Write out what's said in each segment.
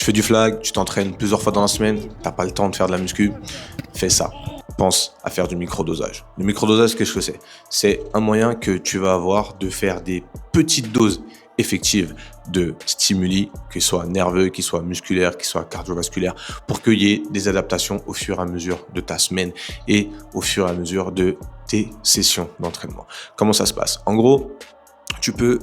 Tu fais du flag, tu t'entraînes plusieurs fois dans la semaine, t'as pas le temps de faire de la muscu, fais ça. Pense à faire du microdosage. Le microdosage, qu'est-ce que c'est? C'est un moyen que tu vas avoir de faire des petites doses effectives de stimuli, qu'ils soient nerveux, qu'ils soient musculaires, qu'ils soient cardiovasculaires, pour qu'il y ait des adaptations au fur et à mesure de ta semaine et au fur et à mesure de tes sessions d'entraînement. Comment ça se passe? En gros, tu peux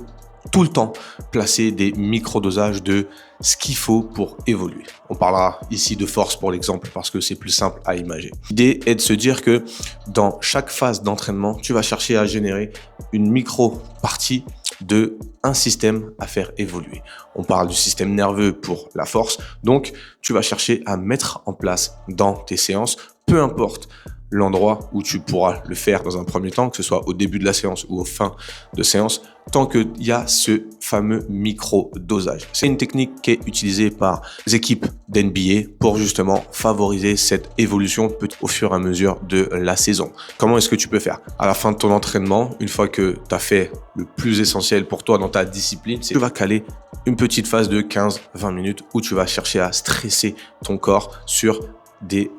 tout le temps placer des micro-dosages de ce qu'il faut pour évoluer. On parlera ici de force pour l'exemple parce que c'est plus simple à imager. L'idée est de se dire que dans chaque phase d'entraînement, tu vas chercher à générer une micro-partie de un système à faire évoluer. On parle du système nerveux pour la force, donc tu vas chercher à mettre en place dans tes séances, peu importe l'endroit où tu pourras le faire dans un premier temps, que ce soit au début de la séance ou au fin de séance, tant qu'il y a ce fameux micro-dosage. C'est une technique qui est utilisée par les équipes d'NBA pour justement favoriser cette évolution au fur et à mesure de la saison. Comment est-ce que tu peux faire? À la fin de ton entraînement, une fois que tu as fait le plus essentiel pour toi dans ta discipline, c'est que tu vas caler une petite phase de 15-20 minutes où tu vas chercher à stresser ton corps sur des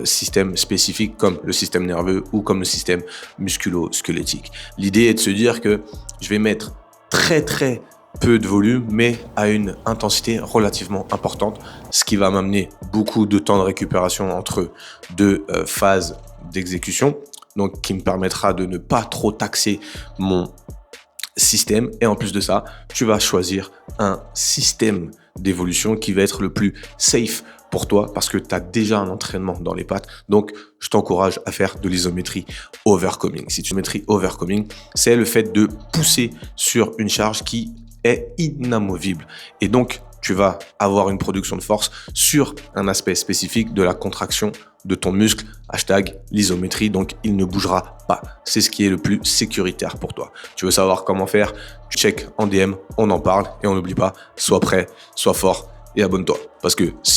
système spécifique comme le système nerveux ou comme le système musculo-squelettique. L'idée est de se dire que je vais mettre très peu de volume mais à une intensité relativement importante, ce qui va m'amener beaucoup de temps de récupération entre deux phases d'exécution, donc qui me permettra de ne pas trop taxer mon système. Et en plus de ça, tu vas choisir un système d'évolution qui va être le plus safe pour toi parce que tu as déjà un entraînement dans les pattes. Donc, je t'encourage à faire de l'isométrie overcoming. Si tu isométrie overcoming, c'est le fait de pousser sur une charge qui est inamovible. Et donc, tu vas avoir une production de force sur un aspect spécifique de la contraction de ton muscle, hashtag l'isométrie, donc il ne bougera pas. C'est ce qui est le plus sécuritaire pour toi. Tu veux savoir comment faire? Tu check en DM, on en parle et on n'oublie pas, sois prêt, sois fort et abonne-toi. Parce que si